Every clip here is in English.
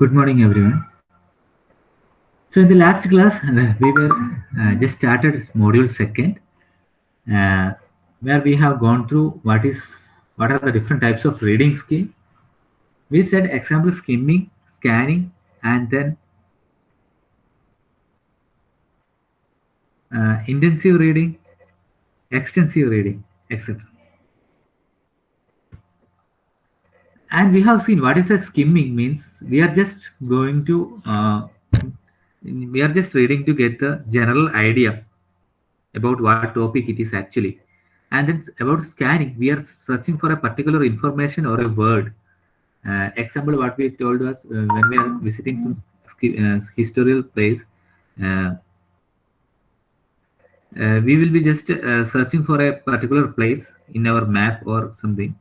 Good morning, everyone. So, in the last class, we were just started module second, uh, where we have gone through what are the different types of reading skill. We said example skimming, scanning, and then intensive reading, extensive reading, etc. And we have seen what is a skimming means. We are just reading to get the general idea about what topic it is actually. And then about scanning, we are searching for a particular information or a word. Example, what we told was when we are visiting some historical place, uh, we will be just searching for a particular place in our map or something.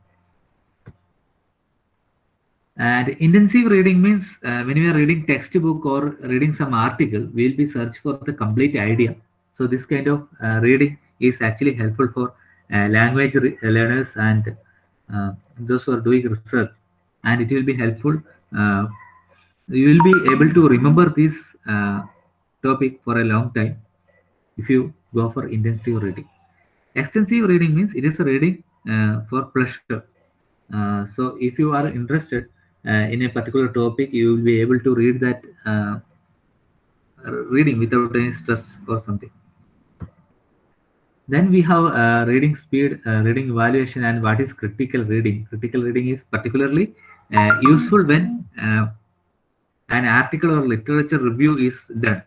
And intensive reading means when we are reading textbook or reading some article, we'll be search for the complete idea. So this kind of reading is actually helpful for language learners and those who are doing research, and it will be helpful. Uh, you will be able to remember this topic for a long time if you go for intensive reading. Extensive reading means it is a reading for pleasure. So if you are interested in a particular topic, you will be able to read that reading without any stress or something. Then we have reading speed, reading evaluation, and what is critical reading. Critical reading is particularly useful when an article or literature review is done.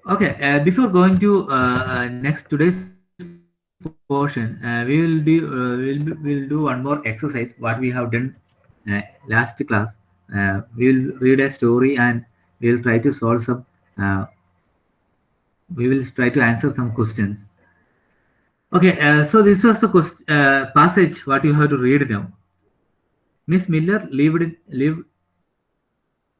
Okay, before going to next today's portion, we'll do one more exercise. What we have done last class, we'll read a story and we'll try to solve some. We will try to answer some questions. Okay, so this was the passage. What you have to read now. Miss Miller lived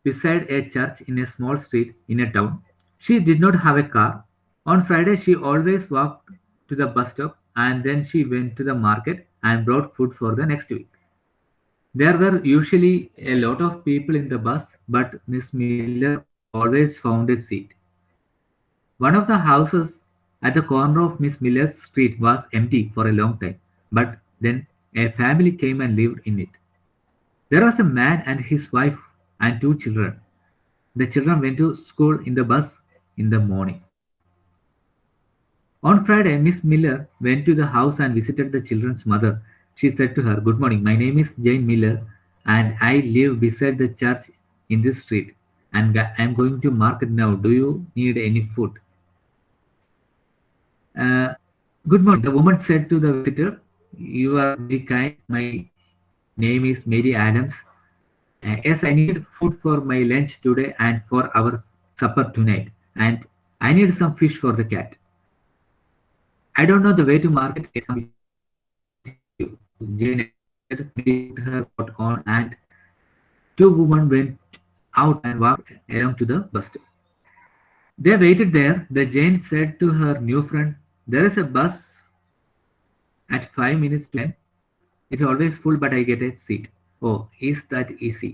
beside a church in a small street in a town. She did not have a car. On Friday, she always walked to the bus stop and then she went to the market and brought food for the next week. There were usually a lot of people in the bus, but Miss Miller always found a seat. One of the houses at the corner of Miss Miller's street was empty for a long time, but then a family came and lived in it. There was a man and his wife and two children. The children went to school in the bus in the morning. On Friday, Miss Miller went to the house and visited the children's mother. She said to her, "Good morning, my name is Jane Miller and I live beside the church in this street. And I am going to market now. Do you need any food?" Uh, Good morning, the woman said to the visitor. "You are very kind. My name is Mary Adams. Yes, I need food for my lunch today and for our supper tonight. And I need some fish for the cat. I don't know the way to market. Can I come with you?" Jane answered. Mary put her coat on and two women went out and walked along to the bus stop. They waited there. The Jane said to her new friend, "There is a bus at 5 minutes to 10. It's always full, but I get a seat." "Oh, is that easy?"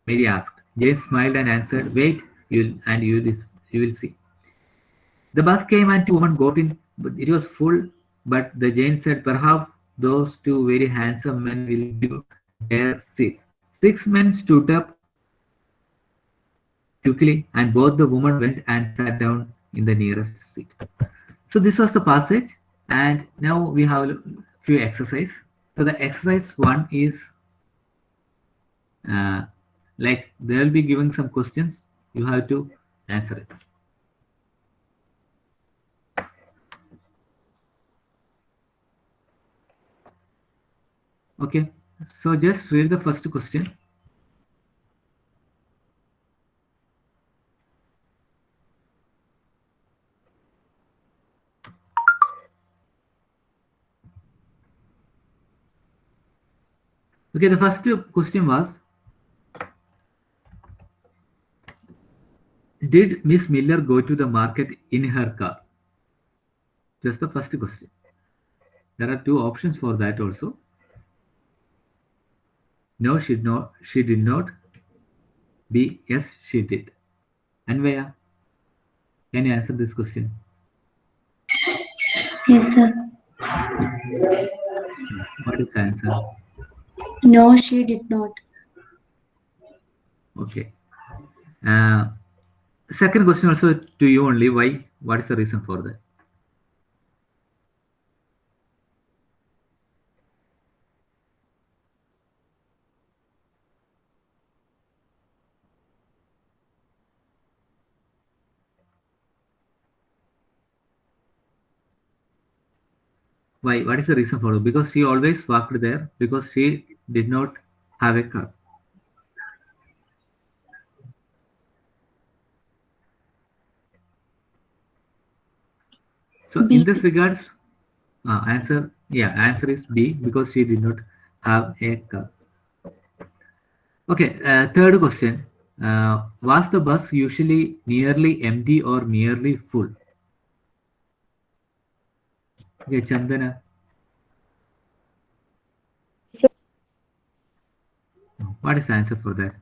Mary asked. Jane smiled and answered, "Wait, you will see." The bus came and two women got in. But it was full, but the Jane said, "Perhaps those two very handsome men will give their seats." Six men stood up quickly, and both the women went and sat down in the nearest seat. So this was the passage, and now we have a few exercise. So the exercise one is uh, like they will be giving some questions. You have to answer it. Okay. So just read the first question. Okay, the first question was, did Miss Miller go to the market in her car? Just the first question. There are two options for that also. No, she did not. B, yes, she did. Anvaya, can you answer this question? Yes, sir. What is the answer? No, she did not. Okay. Second question also to you only. Why? What is the reason for that? Why? What is the reason for it? Because she always walked there because she did not have a car. So B. in this regards, answer is B because she did not have a car. Okay, third question. Was the bus usually nearly empty or nearly full? Okay, Chandana. What is the answer for that?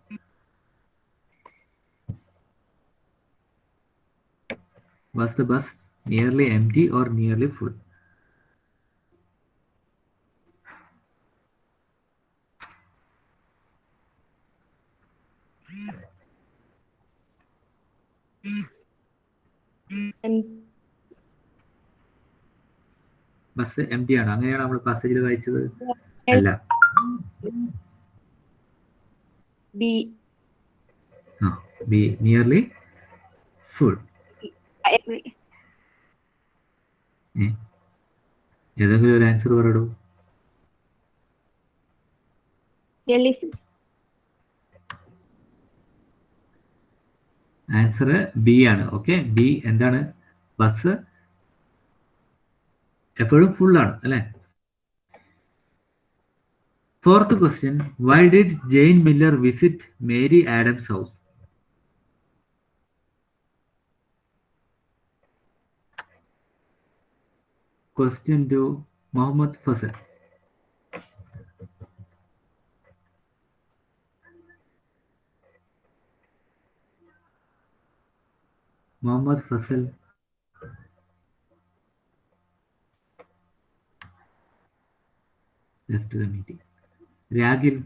Was the bus nearly empty or nearly full? Bus M T ആണ്, അങ്ങനെയാണ് നമ്മൾ പാസേജിൽ വായിച്ചത്? അല്ല. B. B, nearly full. I agree. ഏതെങ്കിലും ഒരു answer പറയൂ. Answer B ആണ്. Okay, B എന്താണ്? ബസ് എപ്പോഴും ഫുൾ ആണ് അല്ലെ? Fourth question. Why did Jane Miller visit Mary Adams house? Question to Mohammed Fasal. Mohammed Fasal. Left the meeting. Ragil.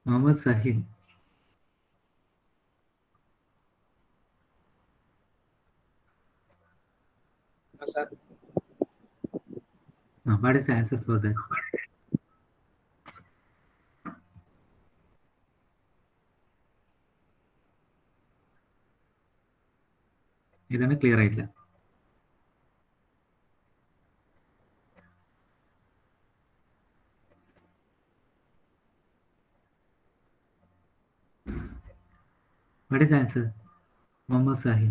Mohammed Sahil. What is the answer for that? ഇതാണ് clear ആയിട്ടില്ല. What is the answer? Mohammed Sahil.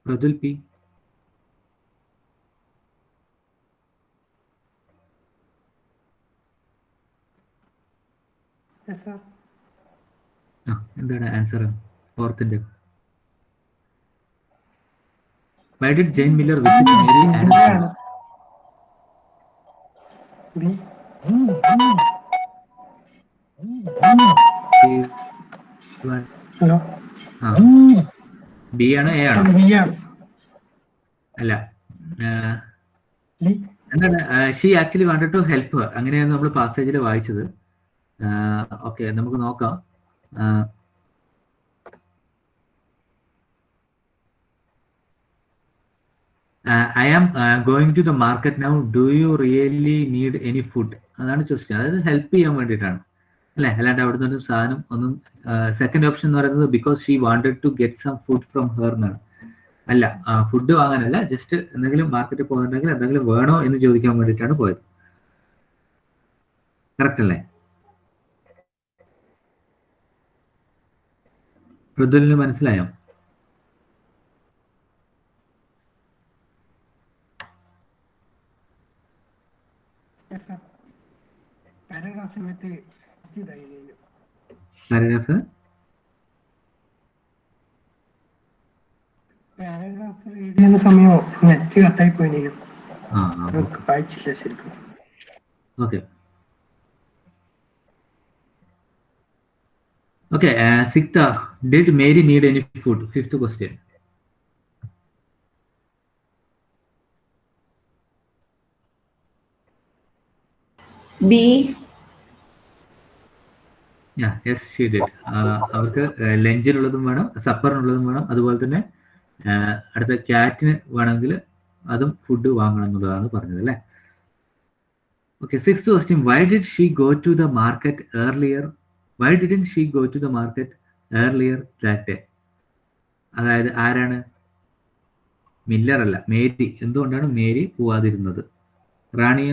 Pradul P. എന്താണ് answer? ഫോർത്തിന്റെ. Why did Jane Miller visit Mary Adams house? B ആണ്, A ആണ്? അല്ല, എന്താണ്? She actually wanted to help her. അങ്ങനെയാണ് നമ്മൾ പാസേജിൽ വായിച്ചത്. ഓക്കെ, നമുക്ക് നോക്കാം. I am going to the market now. Do you really need any food? അതാണ് ചോദിച്ചത്. അതായത് ഹെൽപ്പ് ചെയ്യാൻ വേണ്ടിയിട്ടാണ് അല്ലെ, അല്ലാണ്ട് അവിടെ നിന്നൊരു സാധനം ഒന്നും. സെക്കൻഡ് ഓപ്ഷൻ എന്ന് പറയുന്നത് because she wanted to get some food from her എന്നാണ്. അല്ല, ഫുഡ് വാങ്ങാനല്ല, ജസ്റ്റ് എന്തെങ്കിലും മാർക്കറ്റിൽ പോകുന്നുണ്ടെങ്കിൽ എന്തെങ്കിലും വേണോ എന്ന് ചോദിക്കാൻ വേണ്ടിയിട്ടാണ് പോയത്. കറക്റ്റ് അല്ലേ? മൃദുലിന് മനസ്സിലായോ? പാരഗ്രാഫ് റീഡ് ചെയ്യുന്ന സമയം നെറ്റ് കട്ടായി പോയി, വായിച്ചില്ല ശരിക്കും. Okay okay. Sixth, did Mary need any food? Fifth question. B. Yes, she did. അവർക്ക് ലഞ്ചിനുള്ളതും വേണം, സപ്പറിനുള്ളതും വേണം, അതുപോലെ തന്നെ അടുത്ത ക്യാറ്റിന് വേണമെങ്കിൽ അതും ഫുഡ് വാങ്ങണം എന്നുള്ളതാണ് പറഞ്ഞത് അല്ലേ? Okay, sixth question. Why did she go to the market earlier? Why didn't she go to the market earlier that day? അതായത് ആരാണ്? മില്ലർ അല്ല, മേരി. എന്തുകൊണ്ടാണ് മേരി പോവാതിരുന്നത്? റാണിയ?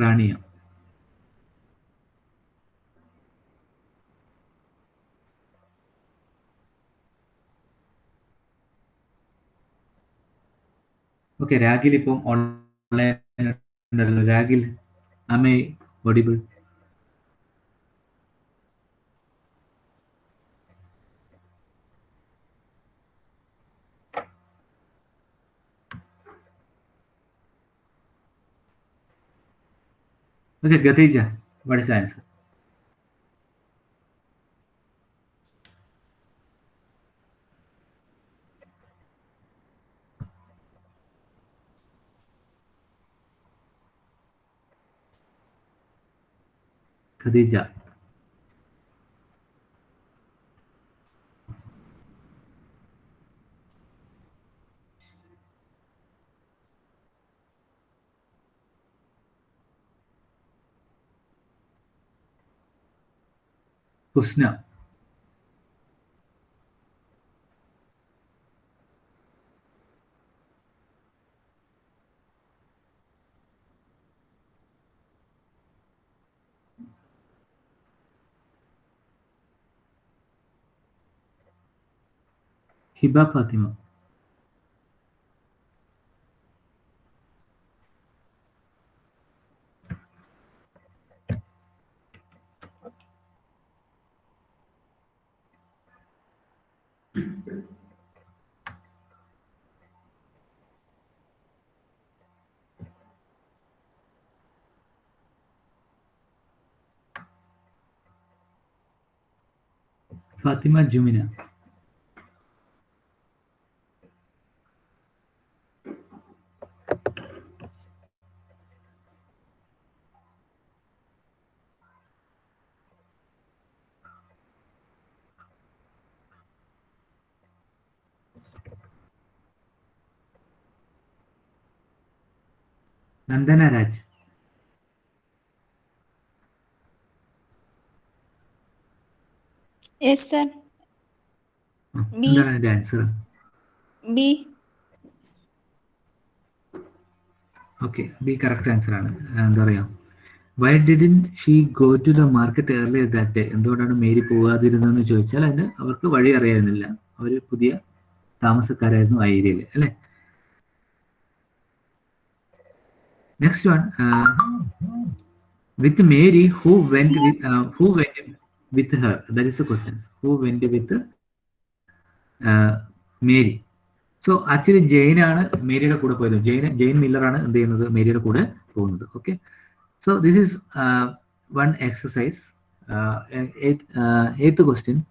റാണിയ? ഓക്കെ, രാഗിൽ ഇപ്പം ഓൺലൈൻ ഉണ്ടല്ലോ. Ragil, am I audible? Okay, Khadeeja, what is answer? Khadeeja. Husna. Hiba Fathima. Fathima Jumina. Nandana Raj. Yes, sir. B. എന്താണ് അതിന്റെ answer? B. Okay, B correct answer ആണ്. എന്താ പറയാ, why didn't she go to the market earlier that day? എന്തുകൊണ്ടാണ് മേരി പോകാതിരുന്നതെന്ന് ചോദിച്ചാൽ അതിന് അവർക്ക് വഴി അറിയായിരുന്നില്ല. അവർ പുതിയ താമസക്കാരായിരുന്നു ആ ഏരിയയിൽ അല്ലേ? Next one, with Mary, who went with her? That is the question. Who went with Mary? So actually ജെയിനാണ് മേരിയുടെ കൂടെ പോയത്. ജെയിൻ മില്ലറാണ് എന്ത് ചെയ്യുന്നത്? മേരിയുടെ കൂടെ പോകുന്നത്. Okay, so this is one exercise. Eighth question.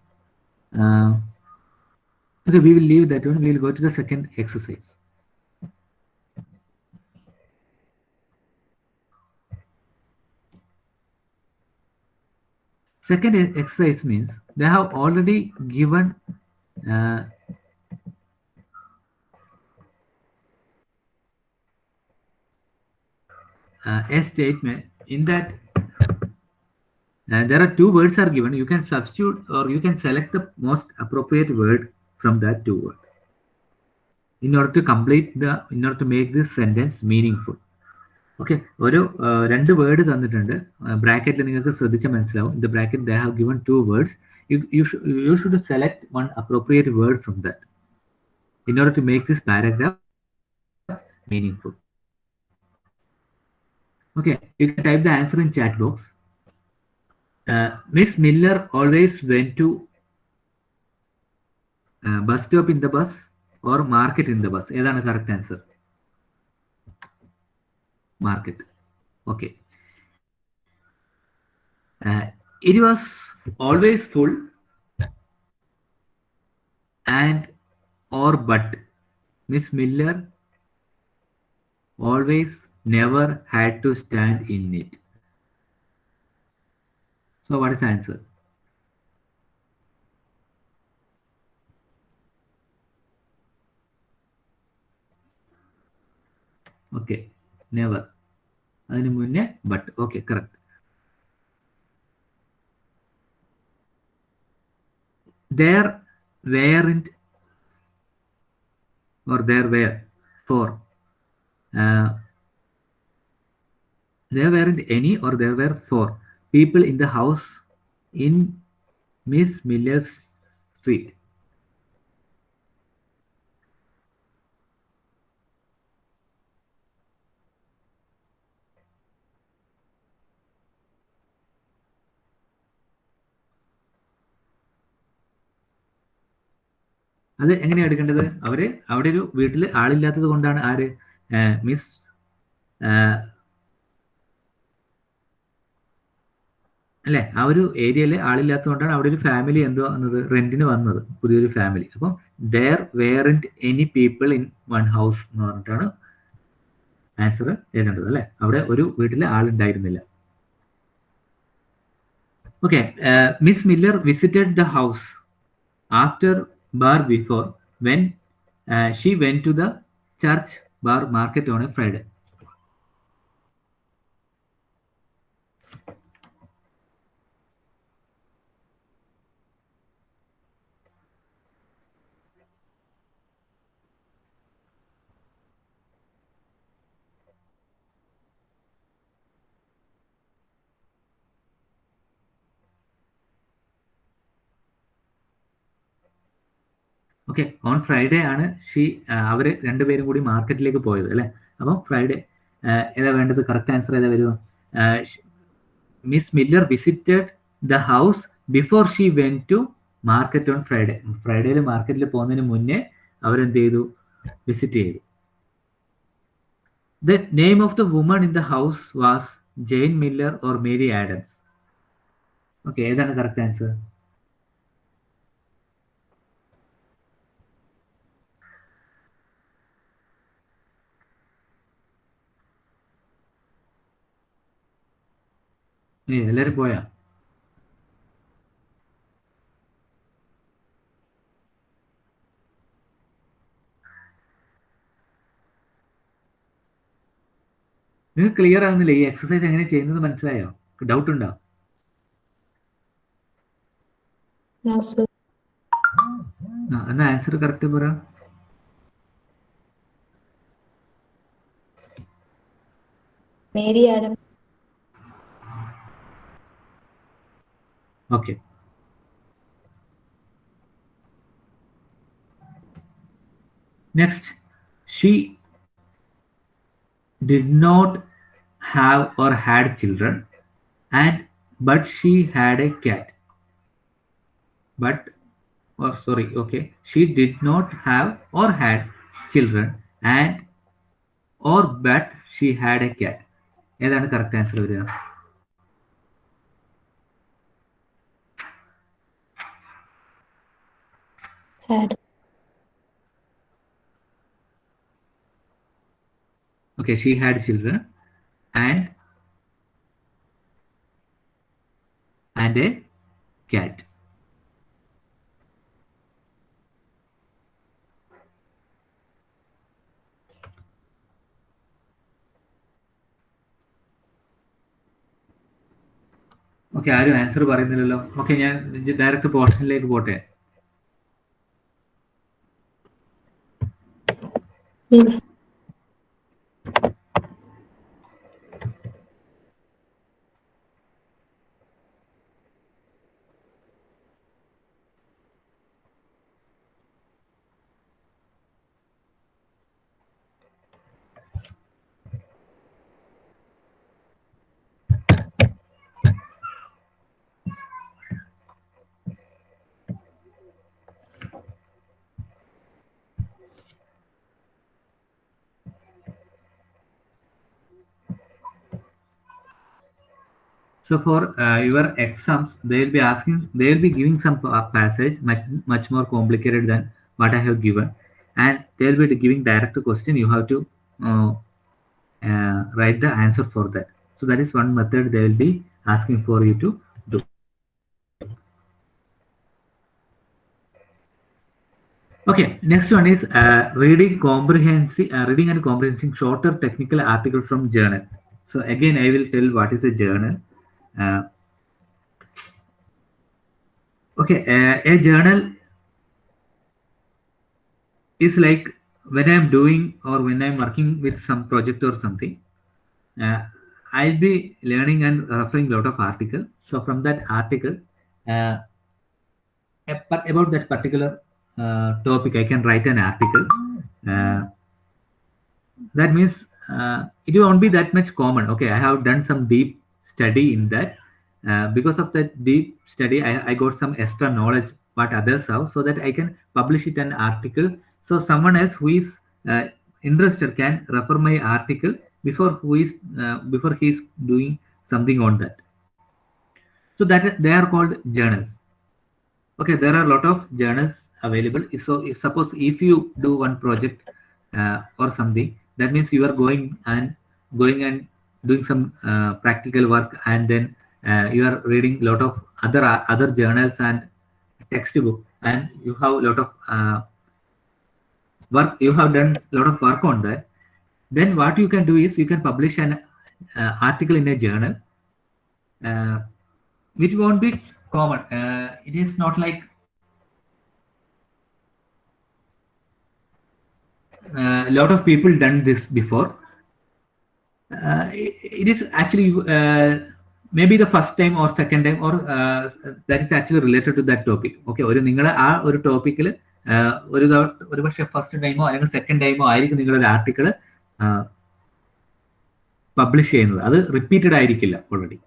Okay, we will leave that one. We will go to the second exercise. Second exercise means they have already given a statement in that there are two words are given. You can substitute or you can select the most appropriate word from that two words in order to make this sentence meaningful. Okay, ഒരു രണ്ട് word തന്നിട്ടുണ്ട് ബ്രാക്കറ്റിൽ. നിങ്ങൾക്ക് ശ്രദ്ധിച്ചാൽ മനസ്സിലാവും. In the bracket they have given two words. You should select one appropriate word from that in order to make this paragraph meaningful. Okay, you can type the answer in chat box. Miss Miller always went to bus stop in the bus or market in the bus. ഏതാണ് correct answer? Market. Okay. It was always full and or but Miss Miller always never had to stand in it. So what is the answer? Okay, never. അതിന് മുന്നേ but. Okay, correct. There weren't or there were four. There weren't any or there were four people in the house in Miss Miller's street. അത് എങ്ങനെയാണ് എടുക്കേണ്ടത്? അവിടെ ഒരു വീട്ടിൽ ആളില്ലാത്തത് കൊണ്ടാണ് ആര് മിസ് അല്ലെ, ആ ഒരു ഏരിയയിൽ ആളില്ലാത്തത് കൊണ്ടാണ് അവിടെ ഒരു ഫാമിലി എന്തോ വന്നത്, റെന്റിന് വന്നത്, പുതിയൊരു ഫാമിലി. അപ്പം there weren't any people in one house എന്ന് പറഞ്ഞിട്ടാണ് ആൻസർ എഴുതേണ്ടത് അല്ലെ. അവിടെ ഒരു വീട്ടിൽ ആളുണ്ടായിരുന്നില്ല. Okay, Miss Miller visited the house after bar before when she went to the church bar market on a Friday. Okay, on Friday ആണ് അവര് രണ്ടുപേരും കൂടി മാർക്കറ്റിലേക്ക് പോയത് അല്ലെ. അപ്പം ഫ്രൈഡേ ഏതാ വേണ്ടത്? കറക്റ്റ് ആൻസർ ഏതാ വരുമോ? Miss Miller visited the house before she went to market on Friday. ഫ്രൈഡേയിൽ മാർക്കറ്റിൽ പോകുന്നതിന് മുന്നേ അവരെന്ത് ചെയ്തു? വിസിറ്റ് ചെയ്തു. The name of the woman in the house was Jane Miller or Mary Adams. Okay, ഏതാണ് കറക്റ്റ് ആൻസർ? എല്ലാരും പോയാ? നിങ്ങൾക്ക് ക്ലിയർ ആകുന്നില്ല? ഈ എക്സസൈസ് എങ്ങനെ ചെയ്യുന്നത് മനസ്സിലായോ? ഡൗട്ട് ഉണ്ടോ? എന്നാ ആൻസർ കറക്റ്റ് പറ. Mary Adam. Okay. Next, she did not have or had children, but she had a cat. She did not have or had children but she had a cat. ഏതാണ് correct answer വരിക? Had. Okay, she had children and a cat. Okay, ആരും answer പറയുന്നില്ലല്ലോ. Okay, ഞാൻ direct പോർഷനിലേക്ക് പോട്ടെ. Yes. So for your exams, they will be giving some passage much more complicated than what I have given, and they will be giving direct question. You have to write the answer for that. So that is one method they will be asking for you to do. Okay, next one is reading and comprehending shorter technical article from journal. So again, I will tell what is a journal. A journal is like when I'm doing or when I'm working with some project or something, I'll be learning and referring a lot of article. So from that article, about that particular topic, I can write an article. That means it won't be that much common. Okay, I have done some deep study in that. Because of that deep study, I got some extra knowledge what others have, so that I can publish it an article. So someone else who is interested can refer my article before he is doing something on that. So that they are called journals. Okay, there are a lot of journals available. So suppose if you do one project or something, that means you are going and doing some practical work, and then you are reading a lot of other journals and textbook, and you have a lot of work. You have done a lot of work on that. Then what you can do is you can publish an article in a journal, which won't be common. It is not like a lot of people done this before. It is actually maybe the first time or second time, or that is actually related to that topic. Okay, ഒരു നിങ്ങളെ ആ ഒരു ടോപ്പിക്കിൽ ഒരു പക്ഷേ first ടൈമോ അല്ലെങ്കിൽ second ടൈമോ ആയിരിക്കും നിങ്ങളൊരു ആർട്ടിക്കിൾ പബ്ലിഷ് ചെയ്യുന്നത്. അത് റിപ്പീറ്റഡ് ആയിരിക്കില്ല already.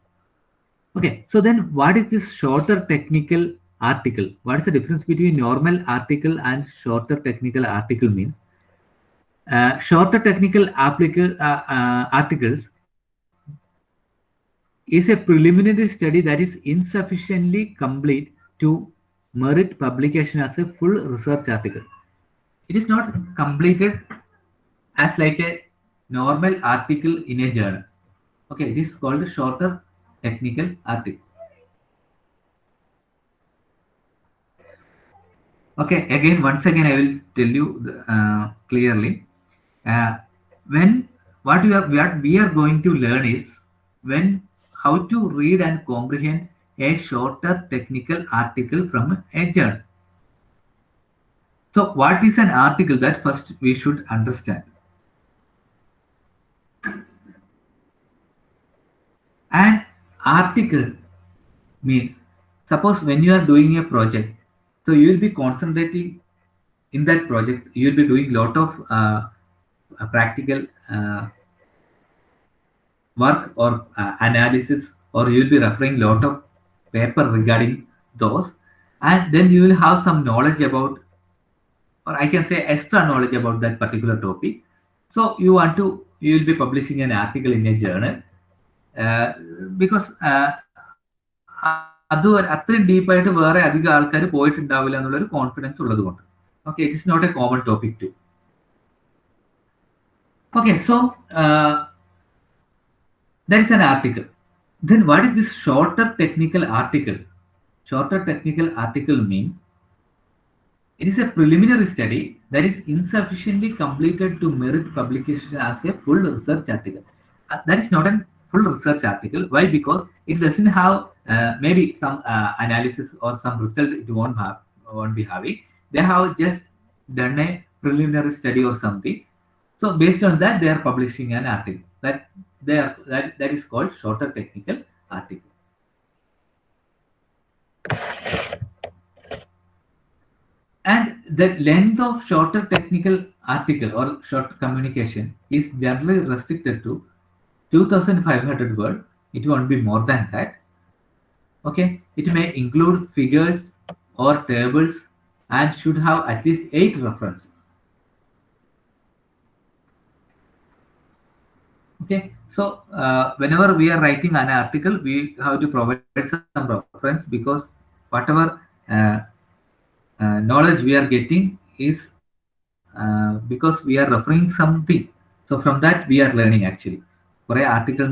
Okay, so then what is this shorter technical article? What is the difference between normal article and shorter technical article means? Shorter technical articles is a preliminary study that is insufficiently complete to merit publication as a full research article. It is not completed as like a normal article in a journal. Okay, it is called a shorter technical article. Okay, once again I will tell you clearly. What we are going to learn is how to read and comprehend a shorter technical article from a journal. So what is an article? That first we should understand. An article means, suppose when you are doing a project, so you will be concentrating in that project. You will be doing a lot of practical work or analysis, or you will be referring a lot of paper regarding those, and then you will have some knowledge about, or I can say extra knowledge about that particular topic. So you will be publishing an article in a journal because അത് അത്രയും ഡീപ്പായിട്ട് വേറെ അധികം ആൾക്കാർ പോയിട്ടുണ്ടാവില്ല എന്നുള്ളൊരു confidence ഉള്ളത് കൊണ്ട്. Okay, it is not a common topic to. Okay, so there is an article. Then what is this shorter technical article? Shorter technical article means it is a preliminary study that is insufficiently completed to merit publication as a full research article. That is not a full research article. Why? Because it doesn't have maybe some analysis or some result it won't be having. They have just done a preliminary study or something. So based on that, they are publishing an article. That is called shorter technical article. And the length of shorter technical article or short communication is generally restricted to 2500 words. It won't be more than that. Okay, it may include figures or tables and should have at least 8 references. Okay, so whenever we are writing an article, we have to provide some reference, because whatever knowledge we are getting is because we are referring something. So from that we are learning actually. For article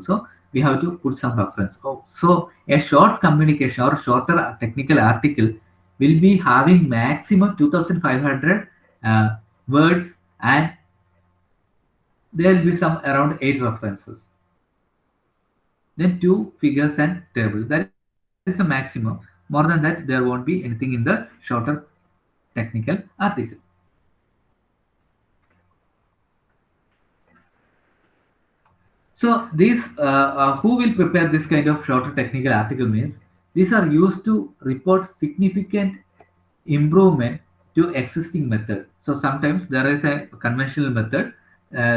so we have to put some reference. So a short communication or shorter technical article will be having maximum 2500 words, and there will be some around 8 references. Then 2 figures and tables. That is the maximum. More than that, there won't be anything in the shorter technical article. So these who will prepare this kind of shorter technical article means these are used to report significant improvement to existing method. So sometimes there is a conventional method.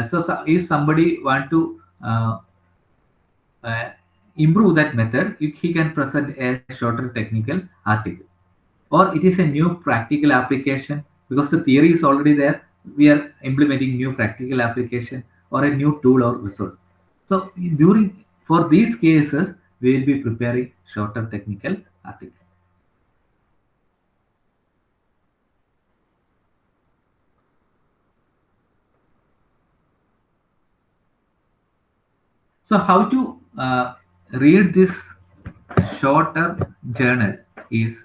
So if somebody want to improve that method, he can present a shorter technical article. Or it is a new practical application, because the theory is already there. We are implementing new practical application or a new tool or resource. So for these cases, we will be preparing shorter technical article. So how to read this shorter journal is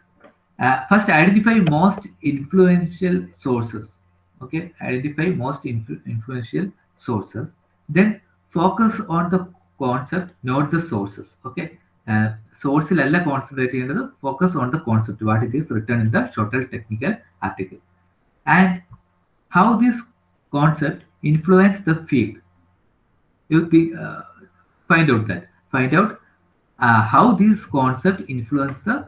first identify most influential sources. Okay, identify most influential sources. Then focus on the concept, not the sources. Okay, source all concentrate, focus on the concept, what it is written in the shorter technical article, and how this concept influence the field. You find out how this concept influence the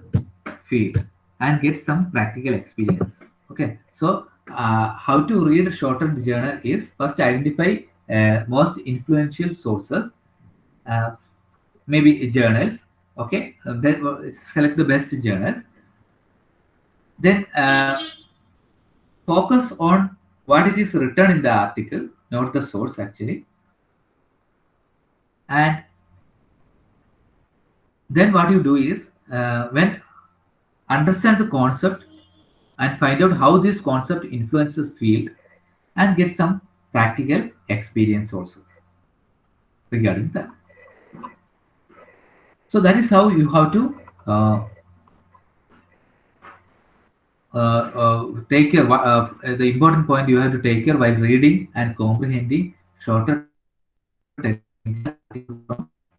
field and get some practical experience. Okay, so how to read a shorter journal is first identify most influential sources, maybe journals. Okay, then select the best journals. Then focus on what it is written in the article, not the source actually. And then what you do is when understand the concept and find out how this concept influences field and get some practical experience also regarding that. So that is how you have to take care. The important point you have to take care while reading and comprehending shorter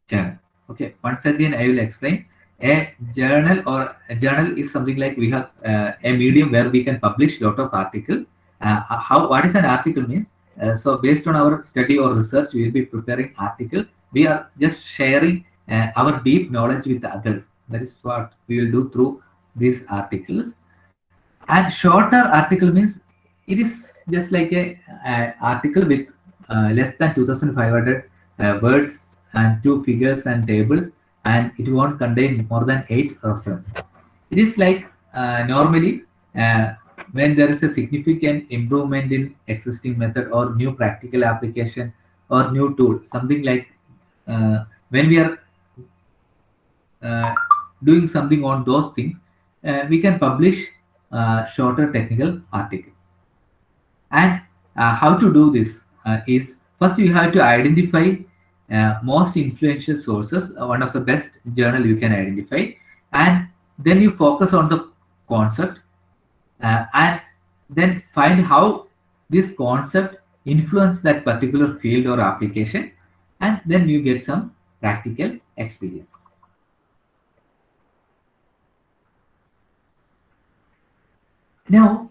journal. Okay, once again I will explain. A journal is something like we have a medium where we can publish lot of article. What is an article means? So based on our study or research, we will be preparing article. We are just sharing our deep knowledge with others. That is what we will do through these articles. And shorter article means it is just like a article with less than 2500 words and 2 figures and tables, and it won't contain more than 8 references. It is like normally when there is a significant improvement in existing method or new practical application or new tool, something like when we are doing something on those things, we can publish shorter technical article. And how to do this is first you have to identify most influential sources, one of the best journal you can identify, and then you focus on the concept and then find how this concept influence that particular field or application, and then you get some practical experience. Now,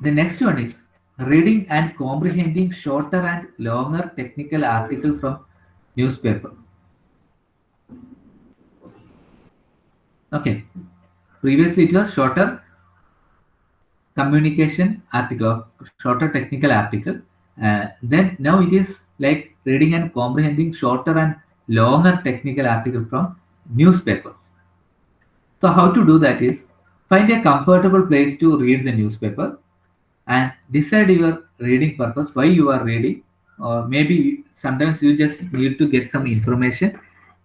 the next one is reading and comprehending shorter and longer technical articles from newspaper. Okay, previously it was shorter communication article or shorter technical article. Then now it is like reading and comprehending shorter and longer technical article from newspapers. So how to do that is find a comfortable place to read the newspaper and decide your reading purpose, why you are reading, or maybe sometimes you just need to get some information.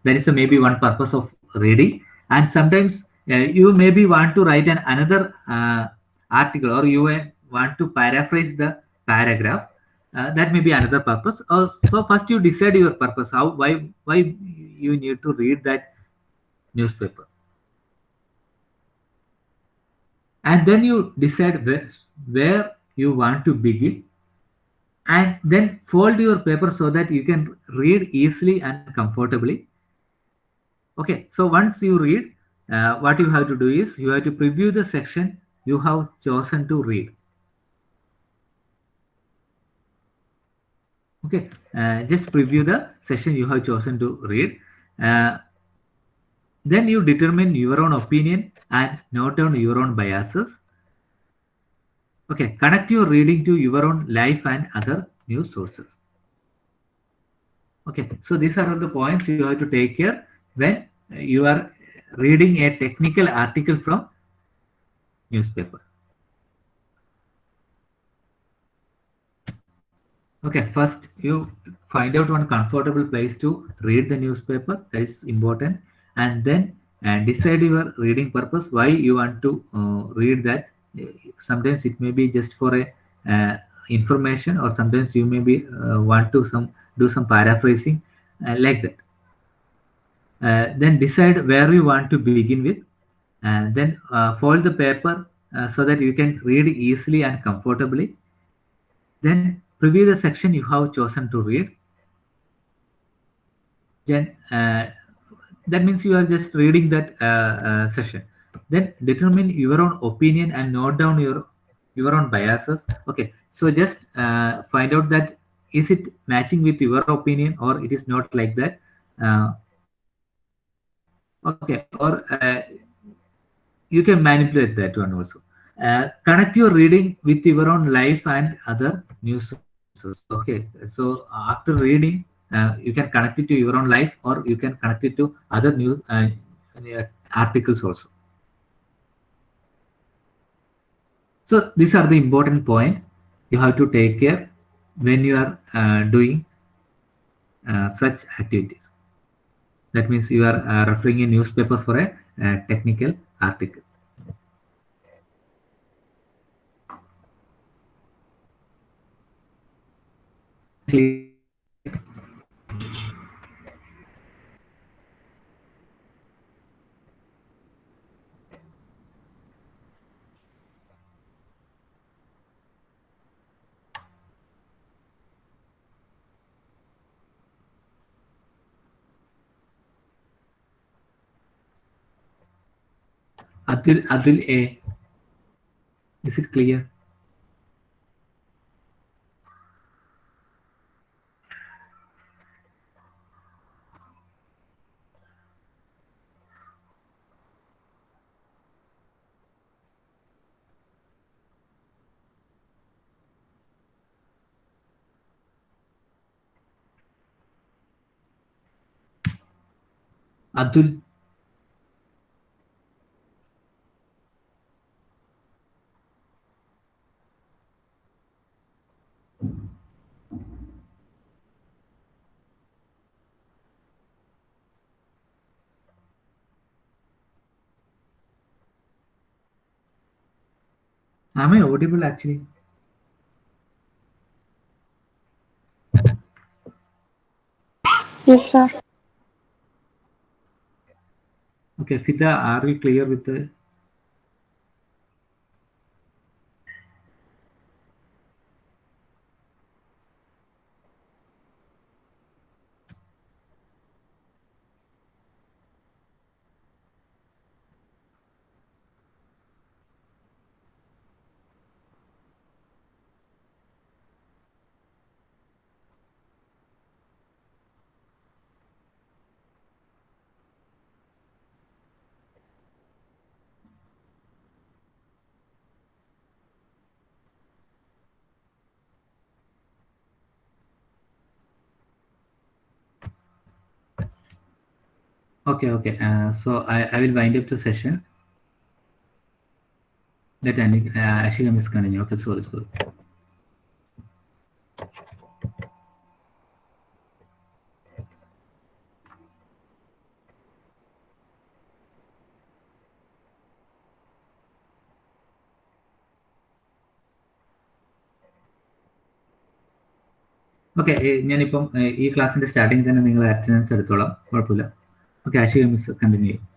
That is maybe one purpose of reading, and sometimes you maybe want to write another article, or you want to paraphrase the paragraph. That may be another purpose. So first you decide your purpose, how why you need to read that newspaper, and then you decide where you want to begin, and then fold your paper so that you can read easily and comfortably. Okay, so once you read, what you have to do is you have to preview the section you have chosen to read. Okay, just preview the section you have chosen to read. Then you determine your own opinion and note down your own biases. Okay, connect your reading to your own life and other news sources. Okay, so these are all the points you have to take care when you are reading a technical article from newspaper. Okay, first you find out one comfortable place to read the newspaper, that is important, and then decide your reading purpose, why you want to read that. Sometimes it may be just for a information, or sometimes you may be want to do some paraphrasing, like that. Then decide where you want to begin with, and then fold the paper so that you can read easily and comfortably. Then preview the section you have chosen to read. Then that means you are just reading that session. Then determine your own opinion and note down your own biases. Okay, so just find out that is it matching with your opinion or it is not like that. Okay, or you can manipulate that one also. Connect your reading with your own life and other news sources. Okay, so after reading, you can connect it to your own life, or you can connect it to other news articles also. So these are the important points you have to take care when you are doing such activities. That means you are referring a newspaper for a technical article. Adil A, is it clear? Abdul. Am I audible actually? Yes, sir. Okay, Fida, are we clear with the? Okay, okay. So I will wind up the session. Let Ashika Miss continue. Okay, sorry. Okay, ഞാനിപ്പം ഈ ക്ലാസ്സിന്റെ starting തന്നെ നിങ്ങൾ attendance എടുത്തോളാം, കുഴപ്പമില്ല. Okay, Aashiq miss continue ചെയ്യും.